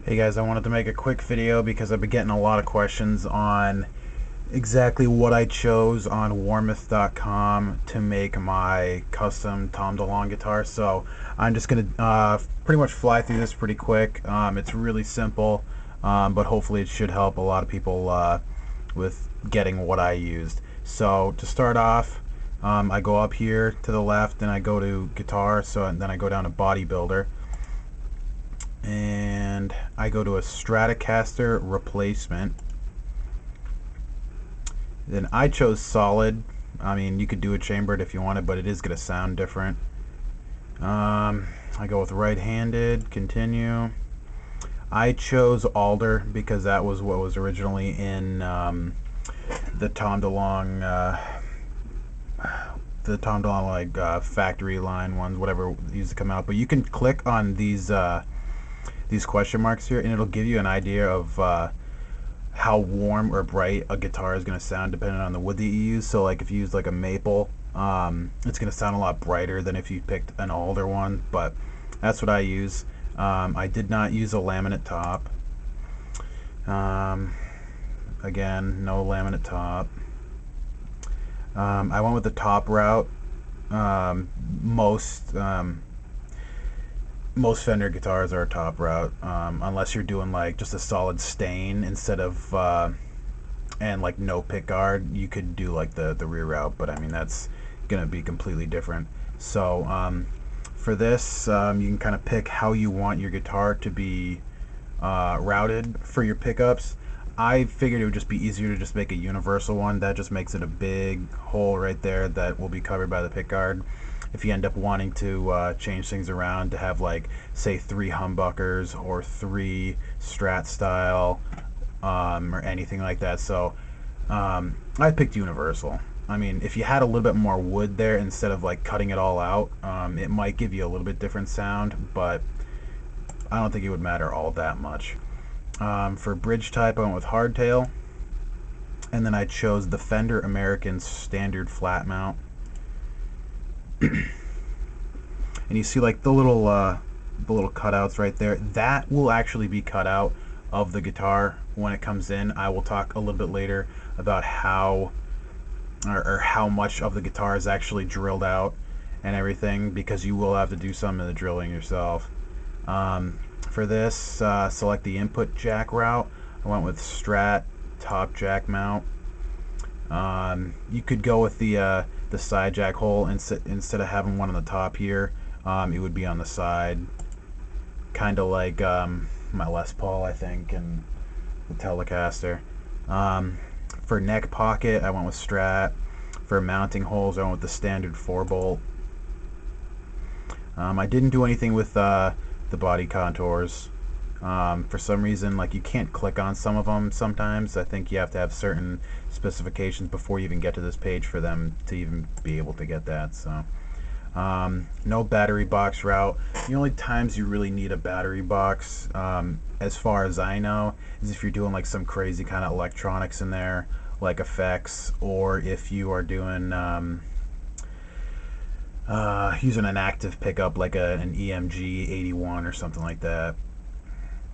Hey guys, I wanted to make a quick video because I've been getting a lot of questions on exactly what I chose on Warmoth.com to make my custom Tom DeLonge guitar. So I'm just going to pretty much fly through this pretty quick. It's really simple, but hopefully it should help a lot of people with getting what I used. So to start off, I go up here to the left and I go to guitar, and then I go down to bodybuilder. And I go to a Stratocaster replacement. Then I chose solid. I mean, you could do a chambered if you wanted, but it is going to sound different. I go with right-handed, continue. I chose alder because that was what was originally in the Tom DeLonge like factory line ones, whatever used to come out. But you can click on these question marks here and it'll give you an idea of how warm or bright a guitar is going to sound depending on the wood that you use. So like if you use like a maple, it's going to sound a lot brighter than if you picked an alder one, but that's what I use. I did not use a laminate top. Again, no laminate top. I went with the top route. Most Fender guitars are a top route, unless you're doing like just a solid stain instead of and like no pick guard. You could do like the rear route, but I mean that's gonna be completely different. So for this, you can kind of pick how you want your guitar to be routed for your pickups. I figured it would just be easier to just make a universal one. That just makes it a big hole right there that will be covered by the pickguard. If you end up wanting to change things around to have like say 3 humbuckers or 3 Strat style or anything like that. So I picked universal. I mean, if you had a little bit more wood there instead of like cutting it all out, it might give you a little bit different sound, but I don't think it would matter all that much. For bridge type, I went with hardtail, and then I chose the Fender American standard flat mount. And you see like the little cutouts right there. That will actually be cut out of the guitar when it comes in. I will talk a little bit later about how or how much of the guitar is actually drilled out and everything, because you will have to do some of the drilling yourself. For this, select the input jack route. I went with Strat top jack mount. You could go with the side jack hole instead of having one on the top here. It would be on the side, kind of like my Les Paul, I think, and the Telecaster. For neck pocket, I went with Strat. For mounting holes, I went with the standard 4-bolt. I didn't do anything with the body contours. For some reason, like, you can't click on some of them sometimes. I think you have to have certain specifications before you even get to this page for them to even be able to get that. So no battery box route. The only times you really need a battery box, as far as I know, is if you're doing like some crazy kind of electronics in there, like effects, or if you are doing using an active pickup like an EMG 81 or something like that.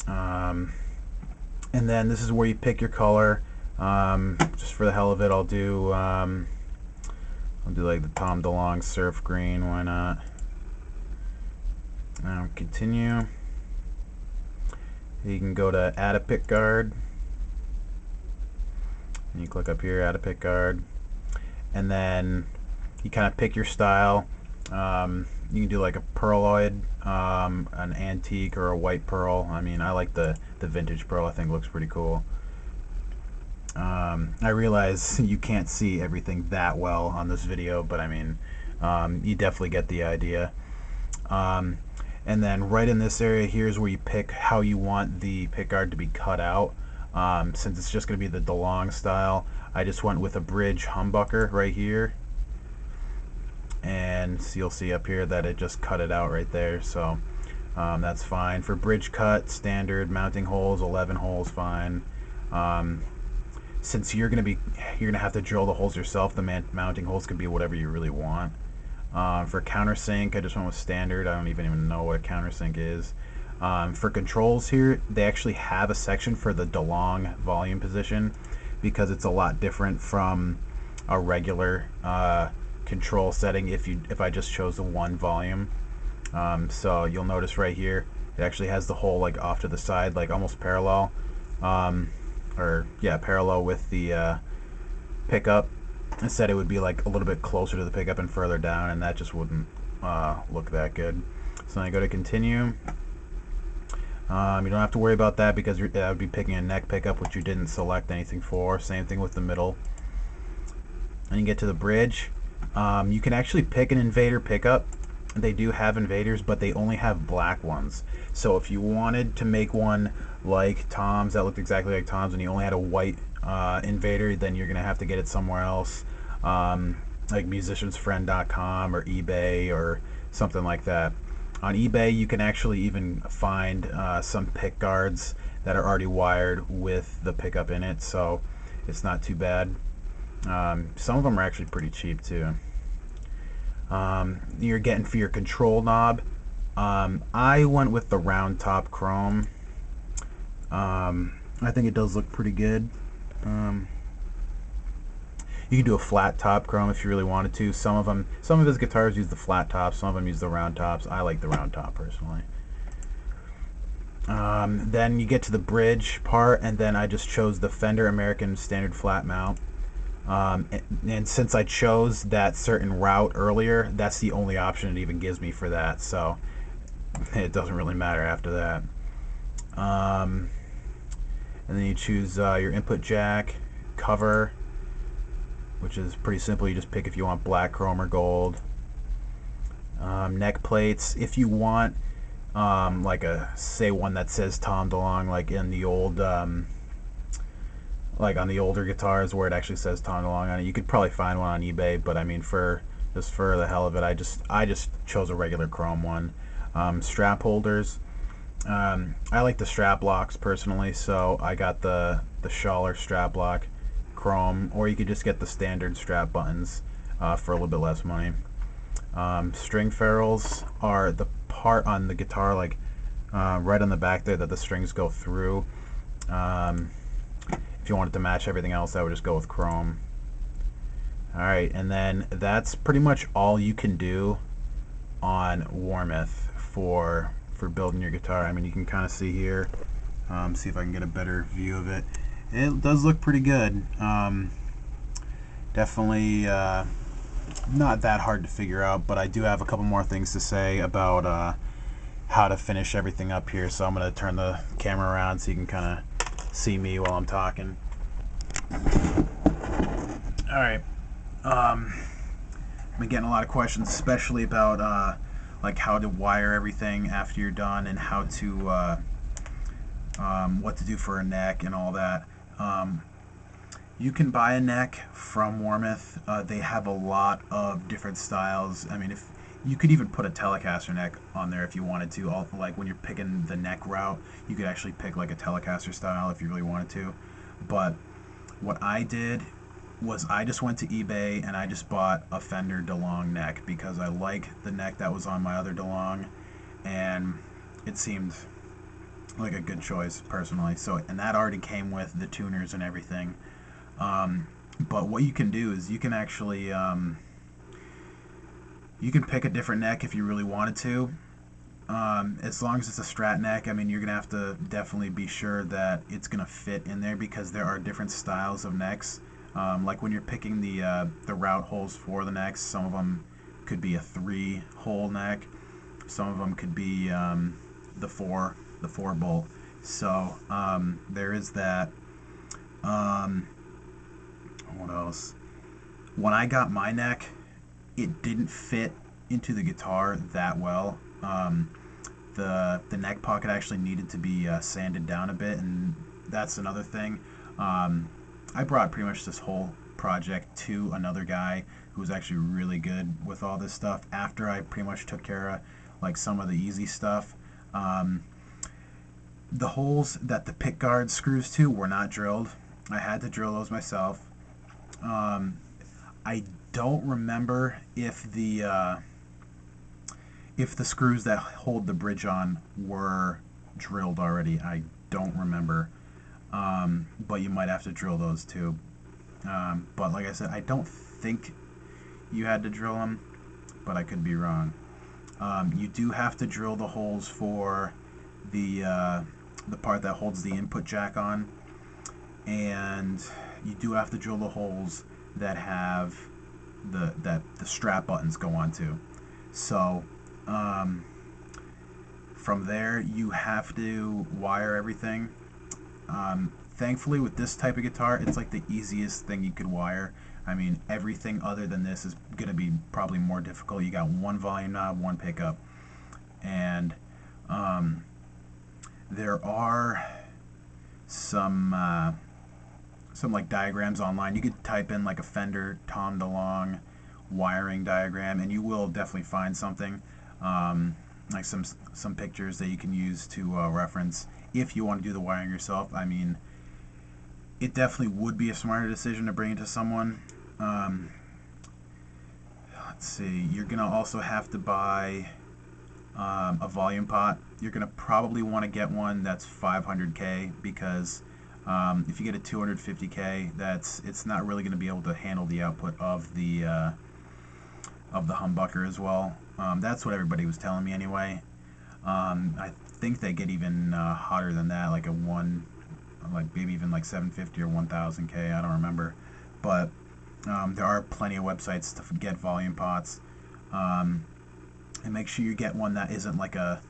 And then this is where you pick your color. Just for the hell of it, I'll do like the Tom DeLonge surf green. Why not? Now continue. You can go to add a pick guard, and you click up here, add a pick guard, and then you kind of pick your style. You can do like a pearloid, an antique, or a white pearl. I mean, I like the vintage pearl. I think it looks pretty cool. I realize you can't see everything that well on this video, but I mean, you definitely get the idea. And then right in this area here is where you pick how you want the pickguard to be cut out. Since it's just going to be the DeLonge style, I just went with a bridge humbucker right here. And so you'll see up here that it just cut it out right there, so that's fine. For bridge cut, standard mounting holes, 11 holes, fine. Since you're gonna have to drill the holes yourself, the mounting holes could be whatever you really want. For countersink, I just went with standard. I don't even know what a countersink is. For controls here, they actually have a section for the DeLonge volume position because it's a lot different from a regular control setting if I just chose the one volume. So you'll notice right here it actually has the hole like off to the side, like almost parallel, or yeah, parallel with the pickup. Instead it would be like a little bit closer to the pickup and further down, and that just wouldn't look that good. So then I go to continue. You don't have to worry about that because that would be picking a neck pickup, which you didn't select anything for. Same thing with the middle. And you get to the bridge. You can actually pick an invader pickup. They do have invaders, but they only have black ones. So if you wanted to make one like Tom's that looked exactly like Tom's and you only had a white invader, then you're gonna have to get it somewhere else, like musiciansfriend.com or eBay or something like that. On eBay you can actually even find some pick guards that are already wired with the pickup in it, so it's not too bad. Some of them are actually pretty cheap too. You're getting for your control knob, I went with the round top chrome. I think it does look pretty good. You can do a flat top chrome if you really wanted to. Some of his guitars use the flat tops, some of them use the round tops. I like the round top personally. Then you get to the bridge part, and then I just chose the Fender American Standard Flat Mount. And since I chose that certain route earlier, that's the only option it even gives me for that, so it doesn't really matter after that. And then you choose your input jack, cover, which is pretty simple. You just pick if you want black, chrome, or gold. Neck plates, if you want like say one that says Tom DeLonge, like in the old like on the older guitars where it actually says Tom DeLonge on it, you could probably find one on eBay, but I mean, just for the hell of it, I just chose a regular chrome one. Strap holders, I like the strap locks personally, so I got the Schaller strap lock chrome, or you could just get the standard strap buttons for a little bit less money. String ferrules are the part on the guitar, like right on the back there that the strings go through. If you wanted to match everything else, I would just go with chrome. Alright, and then that's pretty much all you can do on Warmoth for building your guitar. I mean, you can kind of see here, see if I can get a better view of it. It does look pretty good. Definitely not that hard to figure out, but I do have a couple more things to say about how to finish everything up here, so I'm going to turn the camera around so you can kind of see me while I'm talking. Alright, I've been getting a lot of questions, especially about like how to wire everything after you're done, and how to what to do for a neck and all that. You can buy a neck from Warmoth. They have a lot of different styles. I mean, if you could even put a Telecaster neck on there if you wanted to. Like when you're picking the neck route, you could actually pick like a Telecaster style if you really wanted to. But what I did was I just went to eBay and I just bought a Fender DeLonge neck because I like the neck that was on my other DeLonge, and it seemed like a good choice personally. So, and that already came with the tuners and everything. But what you can do is you can actually you can pick a different neck if you really wanted to. As long as it's a Strat neck, I mean, you're gonna have to definitely be sure that it's gonna fit in there, because there are different styles of necks. Like when you're picking the route holes for the necks, some of them could be a 3-hole neck, some of them could be the 4 bolt. So there is that. What else? When I got my neck, it didn't fit into the guitar that well. The neck pocket actually needed to be sanded down a bit, and that's another thing. I brought pretty much this whole project to another guy who was actually really good with all this stuff after I pretty much took care of like some of the easy stuff. The holes that the pick guard screws to were not drilled. I had to drill those myself. I don't remember if the screws that hold the bridge on were drilled already. I don't remember, but you might have to drill those too. But like I said, I don't think you had to drill them, but I could be wrong. You do have to drill the holes for the part that holds the input jack on, and you do have to drill the holes that have the Strat buttons go onto. So from there, you have to wire everything. Thankfully, with this type of guitar, it's like the easiest thing you could wire. I mean, everything other than this is going to be probably more difficult. You got one volume knob, one pickup, and there are some like diagrams online. You could type in like a Fender Tom DeLonge wiring diagram, and you will definitely find something, like some pictures that you can use to reference if you want to do the wiring yourself. I mean, it definitely would be a smarter decision to bring it to someone. Let's see, you're gonna also have to buy a volume pot. You're gonna probably want to get one that's 500K, because if you get a 250K, it's not really going to be able to handle the output of the humbucker as well. That's what everybody was telling me anyway. I think they get even hotter than that, like maybe even like 750 or 1000K. I don't remember, but there are plenty of websites to get volume pots, and make sure you get one that isn't like a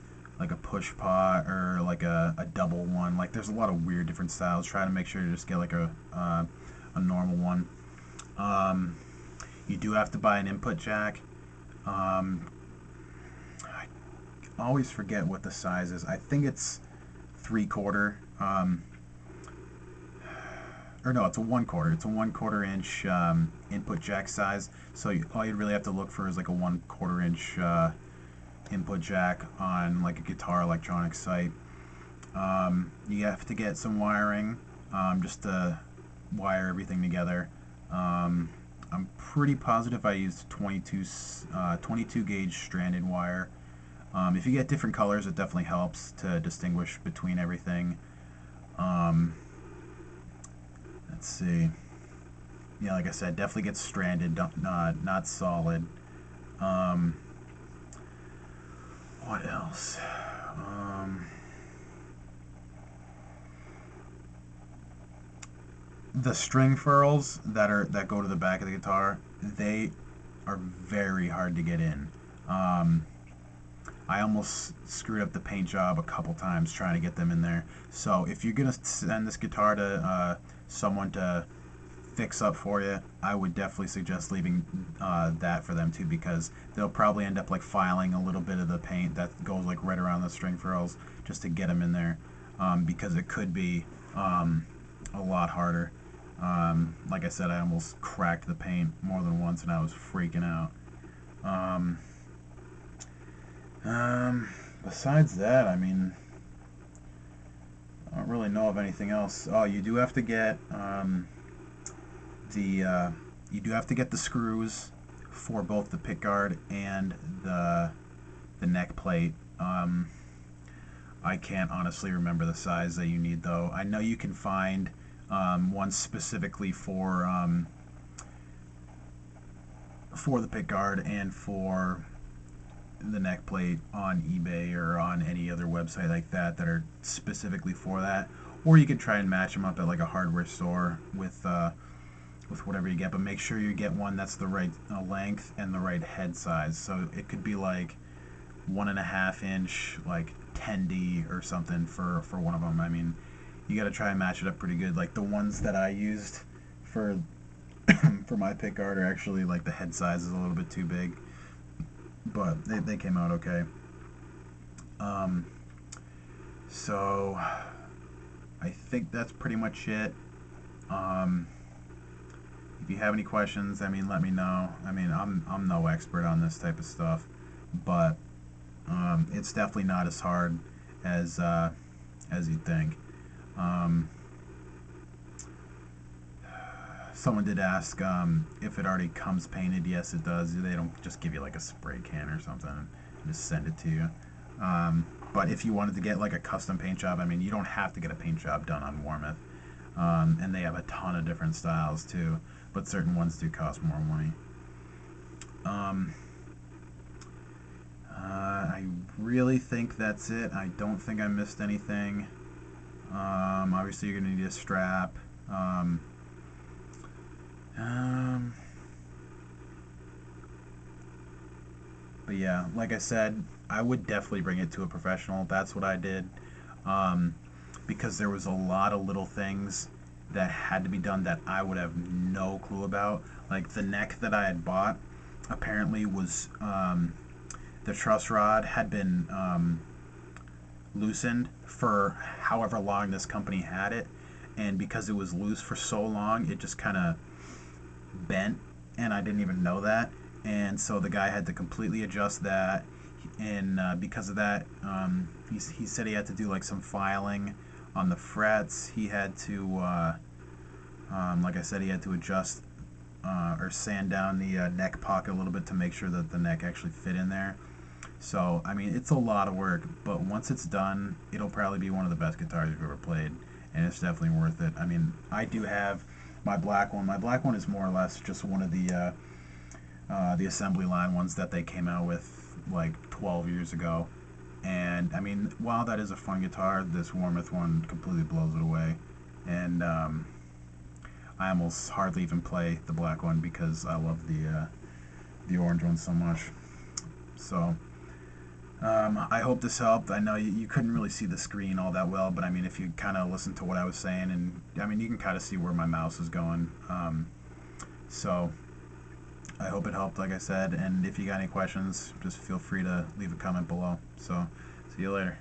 push pot or like a double one. Like, there's a lot of weird different styles. Try to make sure to just get like a normal one. You do have to buy an input jack. I always forget what the size is. I think it's 3/4. Or no, it's a 1/4. It's a 1/4 inch input jack size. So all you really have to look for is like a 1/4 inch input jack on like a guitar electronics site. You have to get some wiring, just to wire everything together. I'm pretty positive I used 22 gauge stranded wire. If you get different colors, it definitely helps to distinguish between everything. Let's see. Yeah, like I said, definitely get stranded, not solid. What else? The string furls that go to the back of the guitar, they are very hard to get in. I almost screwed up the paint job a couple times trying to get them in there. So if you're gonna send this guitar to someone to fix up for you, I would definitely suggest leaving that for them too, because they'll probably end up like filing a little bit of the paint that goes like right around the string furls just to get them in there, because it could be a lot harder. Like I said, I almost cracked the paint more than once and I was freaking out. Besides that, I mean, I don't really know of anything else. Oh, you do have to get the screws for both the pickguard and the neck plate. I can't honestly remember the size that you need, though. I know you can find one specifically for the pickguard and for the neck plate on eBay or on any other website like that are specifically for that. Or you could try and match them up at like a hardware store with whatever you get, but make sure you get one that's the right length and the right head size. So it could be like 1.5 inch, like 10D or something for one of them. I mean, you got to try and match it up pretty good. Like the ones that I used for for my pickguard are actually like the head size is a little bit too big, but they came out okay. So I think that's pretty much it. If you have any questions, I mean, let me know. I mean, I'm no expert on this type of stuff, but it's definitely not as hard as you'd think. Someone did ask if it already comes painted. Yes, it does. They don't just give you like a spray can or something and just send it to you. But if you wanted to get like a custom paint job, I mean, you don't have to get a paint job done on Warmoth. And they have a ton of different styles too, but certain ones do cost more money. I really think that's it. I don't think I missed anything. Obviously, you're going to need a strap. Um, but yeah, like I said, I would definitely bring it to a professional. That's what I did. Um, because there was a lot of little things that had to be done that I would have no clue about. Like the neck that I had bought apparently was the truss rod had been loosened for however long this company had it, and because it was loose for so long, it just kind of bent, and I didn't even know that. And so the guy had to completely adjust that, and because of that, he said he had to do like some filing on the frets. He had to, like I said, he had to adjust or sand down the neck pocket a little bit to make sure that the neck actually fit in there. So, I mean, it's a lot of work, but once it's done, it'll probably be one of the best guitars you've ever played, and it's definitely worth it. I mean, I do have my black one. My black one is more or less just one of the assembly line ones that they came out with like 12 years ago. And, I mean, while that is a fun guitar, this Warmoth one completely blows it away. And I almost hardly even play the black one because I love the orange one so much. So, I hope this helped. I know you couldn't really see the screen all that well, but I mean, if you kind of listen to what I was saying, and I mean, you can kind of see where my mouse is going. So, I hope it helped, like I said, and if you got any questions, just feel free to leave a comment below. So, see you later.